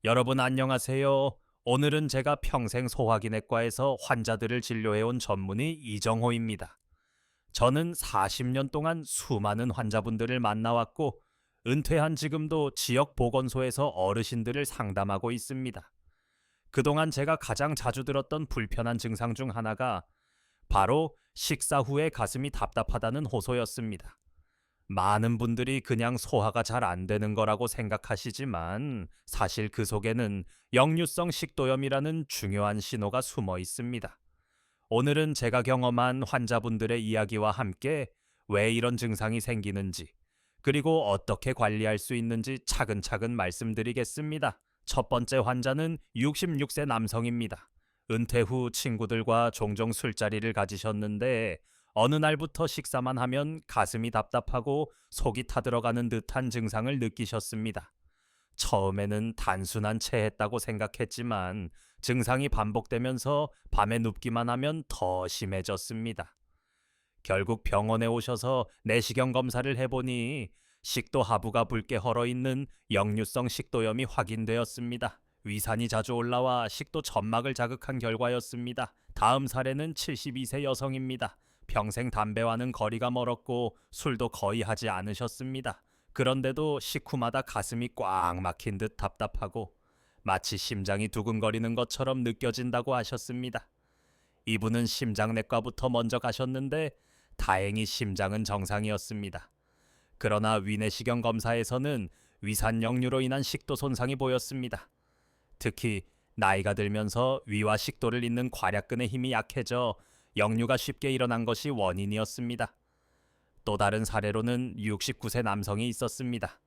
여러분 안녕하세요. 오늘은 제가 평생 소화기내과에서 환자들을 진료해온 전문의 이정호입니다. 저는 40년 동안 수많은 환자분들을 만나왔고 은퇴한 지금도 지역 보건소에서 어르신들을 상담하고 있습니다. 그동안 제가 가장 자주 들었던 불편한 증상 중 하나가 바로 식사 후에 가슴이 답답하다는 호소였습니다. 많은 분들이 그냥 소화가 잘 안 되는 거라고 생각하시지만 사실 그 속에는 역류성 식도염이라는 중요한 신호가 숨어 있습니다. 오늘은 제가 경험한 환자분들의 이야기와 함께 왜 이런 증상이 생기는지, 그리고 어떻게 관리할 수 있는지 차근차근 말씀드리겠습니다. 첫 번째 환자는 66세 남성입니다. 은퇴 후 친구들과 종종 술자리를 가지셨는데 어느 날부터 식사만 하면 가슴이 답답하고 속이 타들어가는 듯한 증상을 느끼셨습니다. 처음에는 단순한 체했다고 생각했지만 증상이 반복되면서 밤에 눕기만 하면 더 심해졌습니다. 결국 병원에 오셔서 내시경 검사를 해보니 식도 하부가 붉게 헐어있는 역류성 식도염이 확인되었습니다. 위산이 자주 올라와 식도 점막을 자극한 결과였습니다. 다음 사례는 72세 여성입니다. 평생 담배와는 거리가 멀었고 술도 거의 하지 않으셨습니다. 그런데도 식후마다 가슴이 꽉 막힌 듯 답답하고 마치 심장이 두근거리는 것처럼 느껴진다고 하셨습니다. 이분은 심장내과부터 먼저 가셨는데 다행히 심장은 정상이었습니다. 그러나 위내시경 검사에서는 위산 역류로 인한 식도 손상이 보였습니다. 특히 나이가 들면서 위와 식도를 잇는 괄약근의 힘이 약해져 역류가 쉽게 일어난 것이 원인이었습니다. 또 다른 사례로는 69세 남성이 있었습니다.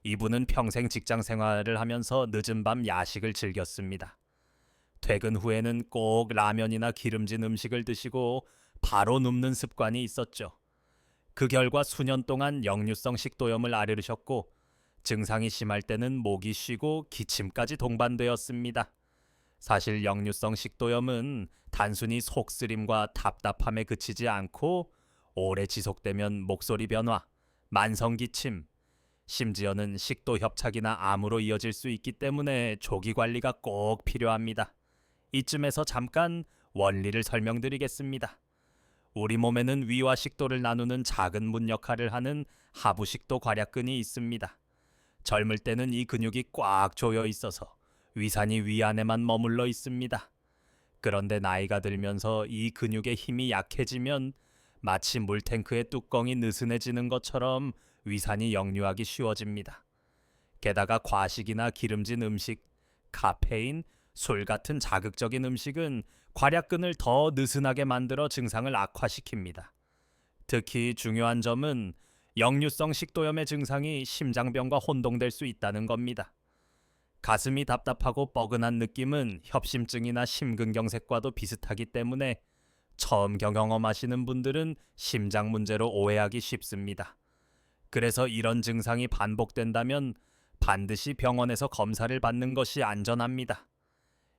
이분은 평생 직장 생활을 하면서 늦은 밤 야식을 즐겼습니다. 퇴근 후에는 꼭 라면이나 기름진 음식을 드시고 바로 눕는 습관이 있었죠. 그 결과 수년 동안 역류성 식도염을 앓으셨고 증상이 심할 때는 목이 쉬고 기침까지 동반되었습니다. 사실 역류성 식도염은 단순히 속쓰림과 답답함에 그치지 않고 오래 지속되면 목소리 변화, 만성 기침, 심지어는 식도 협착이나 암으로 이어질 수 있기 때문에 조기 관리가 꼭 필요합니다. 이쯤에서 잠깐 원리를 설명드리겠습니다. 우리 몸에는 위와 식도를 나누는 작은 문 역할을 하는 하부식도 괄약근이 있습니다. 젊을 때는 이 근육이 꽉 조여 있어서 위산이 위 안에만 머물러 있습니다. 그런데 나이가 들면서 이 근육의 힘이 약해지면 마치 물탱크의 뚜껑이 느슨해지는 것처럼 위산이 역류하기 쉬워집니다. 게다가 과식이나 기름진 음식, 카페인, 술 같은 자극적인 음식은 괄약근을 더 느슨하게 만들어 증상을 악화시킵니다. 특히 중요한 점은 역류성 식도염의 증상이 심장병과 혼동될 수 있다는 겁니다. 가슴이 답답하고 뻐근한 느낌은 협심증이나 심근경색과도 비슷하기 때문에 처음 경험하시는 분들은 심장 문제로 오해하기 쉽습니다. 그래서 이런 증상이 반복된다면 반드시 병원에서 검사를 받는 것이 안전합니다.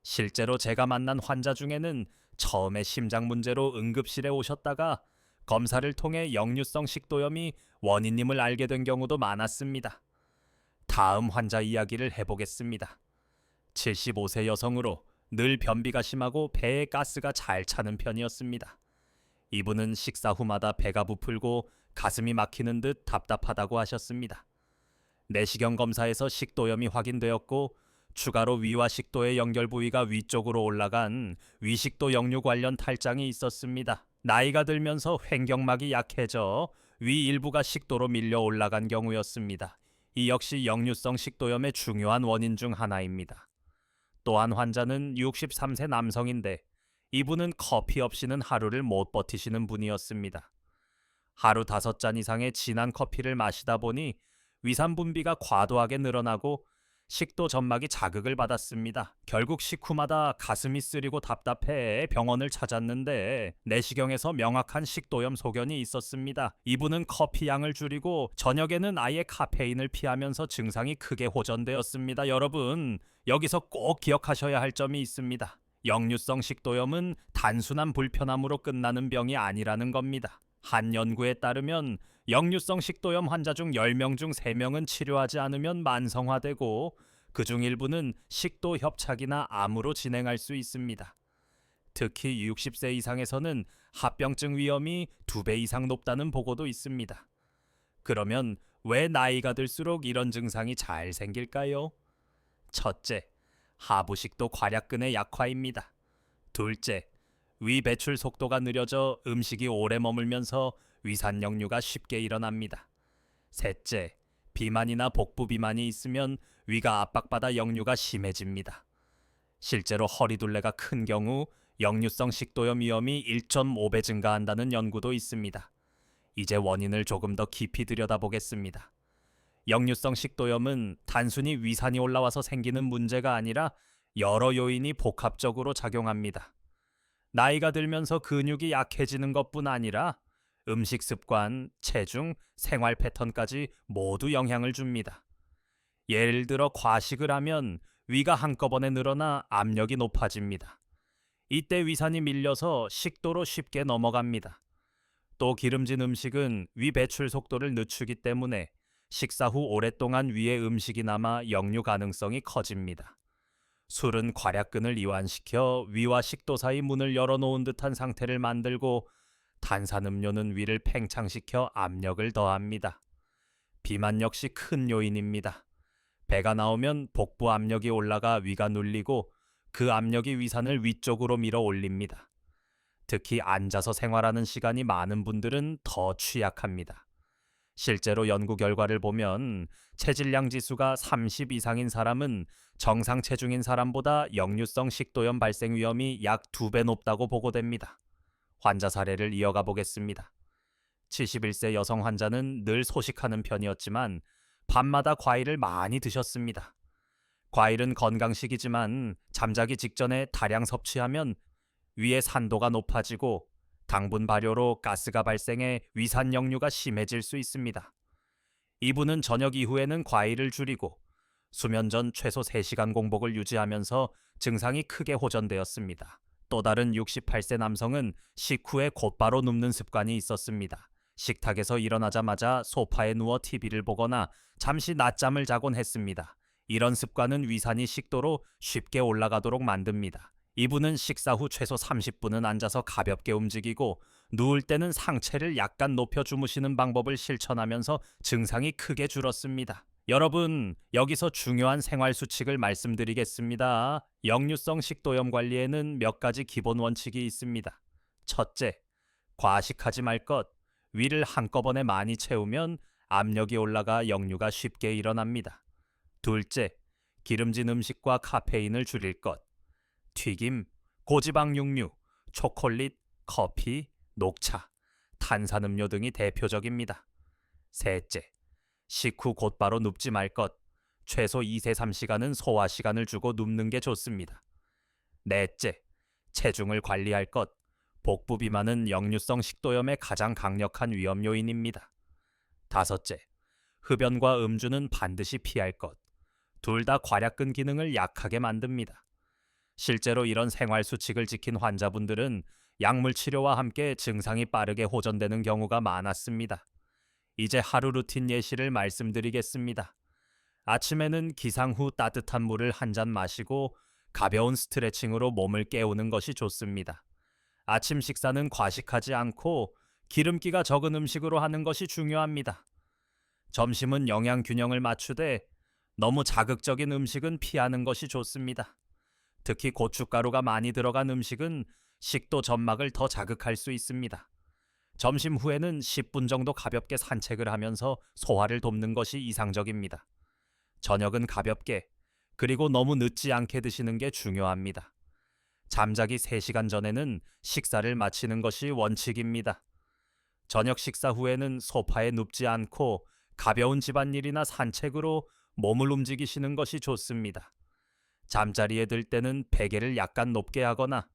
실제로 제가 만난 환자 중에는 처음에 심장 문제로 응급실에 오셨다가 검사를 통해 역류성 식도염이 원인임을 알게 된 경우도 많았습니다. 다음 환자 이야기를 해보겠습니다. 75세 여성으로 늘 변비가 심하고 배에 가스가 잘 차는 편이었습니다. 이분은 식사 후마다 배가 부풀고 가슴이 막히는 듯 답답하다고 하셨습니다. 내시경 검사에서 식도염이 확인되었고 추가로 위와 식도의 연결 부위가 위쪽으로 올라간 위식도 역류 관련 탈장이 있었습니다. 나이가 들면서 횡격막이 약해져 위 일부가 식도로 밀려 올라간 경우였습니다. 이 역시 역류성 식도염의 중요한 원인 중 하나입니다. 또한 환자는 63세 남성인데 이분은 커피 없이는 하루를 못 버티시는 분이었습니다. 하루 5잔 이상의 진한 커피를 마시다 보니 위산 분비가 과도하게 늘어나고 식도 점막이 자극을 받았습니다. 결국 식후마다 가슴이 쓰리고 답답해 병원을 찾았는데 내시경에서 명확한 식도염 소견이 있었습니다. 이분은 커피 양을 줄이고 저녁에는 아예 카페인을 피하면서 증상이 크게 호전되었습니다. 여러분, 여기서 꼭 기억하셔야 할 점이 있습니다. 역류성 식도염은 단순한 불편함으로 끝나는 병이 아니라는 겁니다. 한 연구에 따르면 역류성 식도염 환자 중 10명 중 3명은 치료하지 않으면 만성화되고 그중 일부는 식도 협착이나 암으로 진행할 수 있습니다. 특히 60세 이상에서는 합병증 위험이 2배 이상 높다는 보고도 있습니다. 그러면 왜 나이가 들수록 이런 증상이 잘 생길까요? 첫째, 하부식도 괄약근의 약화입니다. 둘째, 위 배출 속도가 느려져 음식이 오래 머물면서 위산 역류가 쉽게 일어납니다. 셋째, 비만이나 복부 비만이 있으면 위가 압박받아 역류가 심해집니다. 실제로 허리둘레가 큰 경우 역류성 식도염 위험이 1.5배 증가한다는 연구도 있습니다. 이제 원인을 조금 더 깊이 들여다보겠습니다. 역류성 식도염은 단순히 위산이 올라와서 생기는 문제가 아니라 여러 요인이 복합적으로 작용합니다. 나이가 들면서 근육이 약해지는 것뿐 아니라 음식 습관, 체중, 생활 패턴까지 모두 영향을 줍니다. 예를 들어 과식을 하면 위가 한꺼번에 늘어나 압력이 높아집니다. 이때 위산이 밀려서 식도로 쉽게 넘어갑니다. 또 기름진 음식은 위 배출 속도를 늦추기 때문에 식사 후 오랫동안 위에 음식이 남아 역류 가능성이 커집니다. 술은 괄약근을 이완시켜 위와 식도 사이 문을 열어놓은 듯한 상태를 만들고 탄산음료는 위를 팽창시켜 압력을 더합니다. 비만 역시 큰 요인입니다. 배가 나오면 복부 압력이 올라가 위가 눌리고 그 압력이 위산을 위쪽으로 밀어 올립니다. 특히 앉아서 생활하는 시간이 많은 분들은 더 취약합니다. 실제로 연구 결과를 보면 체질량 지수가 30 이상인 사람은 정상 체중인 사람보다 역류성 식도염 발생 위험이 약 2배 높다고 보고됩니다. 환자 사례를 이어가 보겠습니다. 71세 여성 환자는 늘 소식하는 편이었지만 밤마다 과일을 많이 드셨습니다. 과일은 건강식이지만 잠자기 직전에 다량 섭취하면 위의 산도가 높아지고 당분 발효로 가스가 발생해 위산 역류가 심해질 수 있습니다. 이분은 저녁 이후에는 과일을 줄이고 수면 전 최소 3시간 공복을 유지하면서 증상이 크게 호전되었습니다. 또 다른 68세 남성은 식후에 곧바로 눕는 습관이 있었습니다. 식탁에서 일어나자마자 소파에 누워 TV를 보거나 잠시 낮잠을 자곤 했습니다. 이런 습관은 위산이 식도로 쉽게 올라가도록 만듭니다. 이분은 식사 후 최소 30분은 앉아서 가볍게 움직이고 누울 때는 상체를 약간 높여 주무시는 방법을 실천하면서 증상이 크게 줄었습니다. 여러분, 여기서 중요한 생활 수칙을 말씀드리겠습니다. 역류성 식도염 관리에는 몇 가지 기본 원칙이 있습니다. 첫째, 과식하지 말 것. 위를 한꺼번에 많이 채우면 압력이 올라가 역류가 쉽게 일어납니다. 둘째, 기름진 음식과 카페인을 줄일 것. 튀김, 고지방 육류, 초콜릿, 커피, 녹차, 탄산음료 등이 대표적입니다. 셋째, 식후 곧바로 눕지 말 것. 최소 2세 3시간은 소화 시간을 주고 눕는 게 좋습니다. 넷째, 체중을 관리할 것. 복부 비만은 역류성 식도염의 가장 강력한 위험 요인입니다. 다섯째, 흡연과 음주는 반드시 피할 것. 둘 다 괄약근 기능을 약하게 만듭니다. 실제로 이런 생활 수칙을 지킨 환자분들은 약물 치료와 함께 증상이 빠르게 호전되는 경우가 많았습니다. 이제 하루 루틴 예시를 말씀드리겠습니다. 아침에는 기상 후 따뜻한 물을 한 잔 마시고 가벼운 스트레칭으로 몸을 깨우는 것이 좋습니다. 아침 식사는 과식하지 않고 기름기가 적은 음식으로 하는 것이 중요합니다. 점심은 영양 균형을 맞추되 너무 자극적인 음식은 피하는 것이 좋습니다. 특히 고춧가루가 많이 들어간 음식은 식도 점막을 더 자극할 수 있습니다. 점심 후에는 10분 정도 가볍게 산책을 하면서 소화를 돕는 것이 이상적입니다. 저녁은 가볍게, 그리고 너무 늦지 않게 드시는 게 중요합니다. 잠자기 3시간 전에는 식사를 마치는 것이 원칙입니다. 저녁 식사 후에는 소파에 눕지 않고 가벼운 집안일이나 산책으로 몸을 움직이시는 것이 좋습니다. 잠자리에 들 때는 베개를 약간 높게 하거나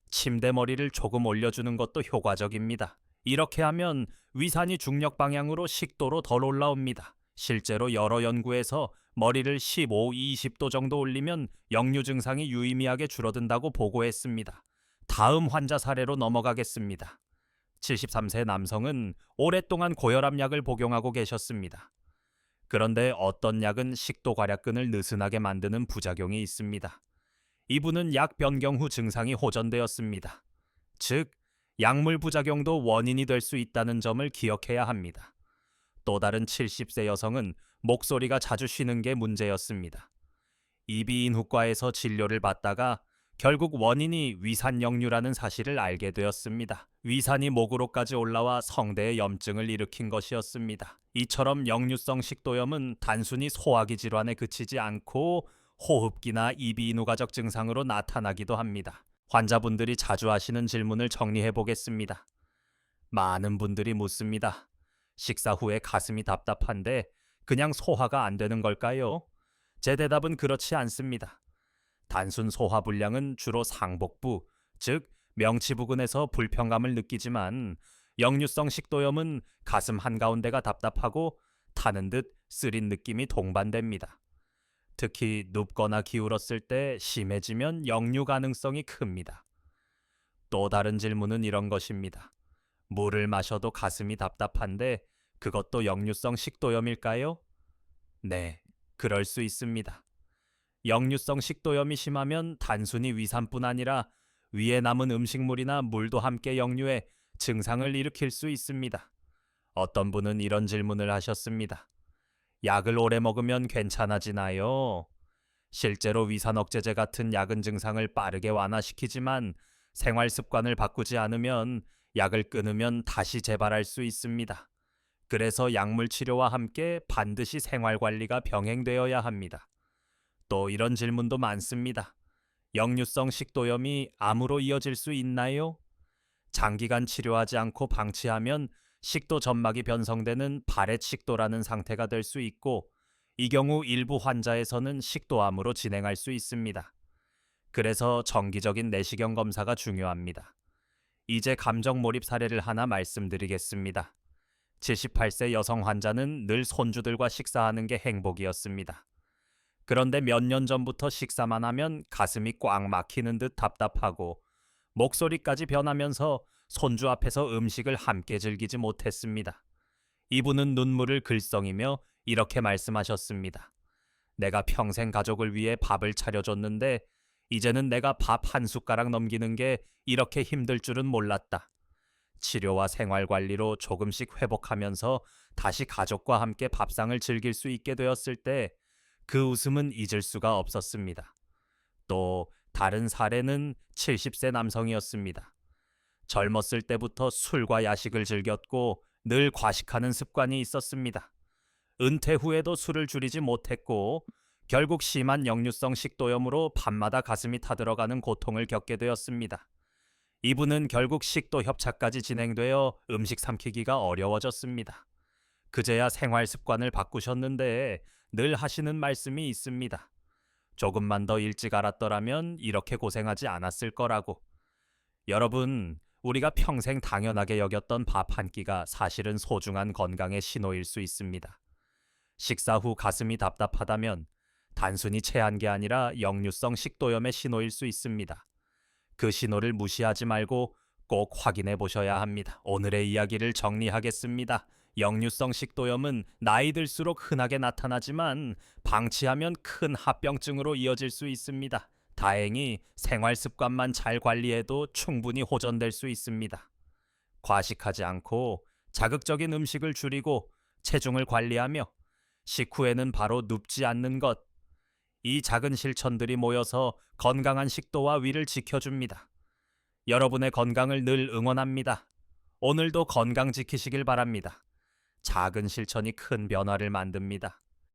침대 머리를 조금 올려주는 것도 효과적입니다. 이렇게 하면 위산이 중력 방향으로 식도로 덜 올라옵니다. 실제로 여러 연구에서 머리를 15, 20도 정도 올리면 역류 증상이 유의미하게 줄어든다고 보고했습니다. 다음 환자 사례로 넘어가겠습니다. 73세 남성은 오랫동안 고혈압 약을 복용하고 계셨습니다. 그런데 어떤 약은 식도 괄약근을 느슨하게 만드는 부작용이 있습니다. 이분은 약 변경 후 증상이 호전되었습니다. 즉, 약물 부작용도 원인이 될 수 있다는 점을 기억해야 합니다. 또 다른 70세 여성은 목소리가 자주 쉬는 게 문제였습니다. 이비인후과에서 진료를 받다가 결국 원인이 위산역류라는 사실을 알게 되었습니다. 위산이 목으로까지 올라와 성대에 염증을 일으킨 것이었습니다. 이처럼 역류성 식도염은 단순히 소화기 질환에 그치지 않고 호흡기나 이비인후과적 증상으로 나타나기도 합니다. 환자분들이 자주 하시는 질문을 정리해 보겠습니다. 많은 분들이 묻습니다. 식사 후에 가슴이 답답한데 그냥 소화가 안 되는 걸까요? 제 대답은 그렇지 않습니다. 단순 소화 불량은 주로 상복부, 즉 명치 부근에서 불편감을 느끼지만 역류성 식도염은 가슴 한가운데가 답답하고 타는 듯 쓰린 느낌이 동반됩니다. 특히 눕거나 기울었을 때 심해지면 역류 가능성이 큽니다. 또 다른 질문은 이런 것입니다. 물을 마셔도 가슴이 답답한데 그것도 역류성 식도염일까요? 네, 그럴 수 있습니다. 역류성 식도염이 심하면 단순히 위산뿐 아니라 위에 남은 음식물이나 물도 함께 역류해 증상을 일으킬 수 있습니다. 어떤 분은 이런 질문을 하셨습니다. 약을 오래 먹으면 괜찮아지나요? 실제로 위산 억제제 같은 약은 증상을 빠르게 완화시키지만 생활 습관을 바꾸지 않으면 약을 끊으면 다시 재발할 수 있습니다. 그래서 약물 치료와 함께 반드시 생활 관리가 병행되어야 합니다. 또 이런 질문도 많습니다. 역류성 식도염이 암으로 이어질 수 있나요? 장기간 치료하지 않고 방치하면 식도 점막이 변성되는 발해식도라는 상태가 될 수 있고 이 경우 일부 환자에서는 식도암으로 진행할 수 있습니다. 그래서 정기적인 내시경 검사가 중요합니다. 이제 감정 몰입 사례를 하나 말씀드리겠습니다. 78세 여성 환자는 늘 손주들과 식사하는 게 행복이었습니다. 그런데 몇 년 전부터 식사만 하면 가슴이 꽉 막히는 듯 답답하고 목소리까지 변하면서 손주 앞에서 음식을 함께 즐기지 못했습니다. 이분은 눈물을 글썽이며 이렇게 말씀하셨습니다. 내가 평생 가족을 위해 밥을 차려줬는데 이제는 내가 밥 한 숟가락 넘기는 게 이렇게 힘들 줄은 몰랐다. 치료와 생활 관리로 조금씩 회복하면서 다시 가족과 함께 밥상을 즐길 수 있게 되었을 때 그 웃음은 잊을 수가 없었습니다. 또 다른 사례는 70세 남성이었습니다. 젊었을 때부터 술과 야식을 즐겼고 늘 과식하는 습관이 있었습니다. 은퇴 후에도 술을 줄이지 못했고 결국 심한 역류성 식도염으로 밤마다 가슴이 타들어가는 고통을 겪게 되었습니다. 이분은 결국 식도 협착까지 진행되어 음식 삼키기가 어려워졌습니다. 그제야 생활 습관을 바꾸셨는데 늘 하시는 말씀이 있습니다. 조금만 더 일찍 알았더라면 이렇게 고생하지 않았을 거라고. 여러분, 우리가 평생 당연하게 여겼던 밥 한 끼가 사실은 소중한 건강의 신호일 수 있습니다. 식사 후 가슴이 답답하다면 단순히 체한 게 아니라 역류성 식도염의 신호일 수 있습니다. 그 신호를 무시하지 말고 꼭 확인해 보셔야 합니다. 오늘의 이야기를 정리하겠습니다. 역류성 식도염은 나이 들수록 흔하게 나타나지만 방치하면 큰 합병증으로 이어질 수 있습니다. 다행히 생활 습관만 잘 관리해도 충분히 호전될 수 있습니다. 과식하지 않고 자극적인 음식을 줄이고 체중을 관리하며 식후에는 바로 눕지 않는 것. 이 작은 실천들이 모여서 건강한 식도와 위를 지켜줍니다. 여러분의 건강을 늘 응원합니다. 오늘도 건강 지키시길 바랍니다. 작은 실천이 큰 변화를 만듭니다.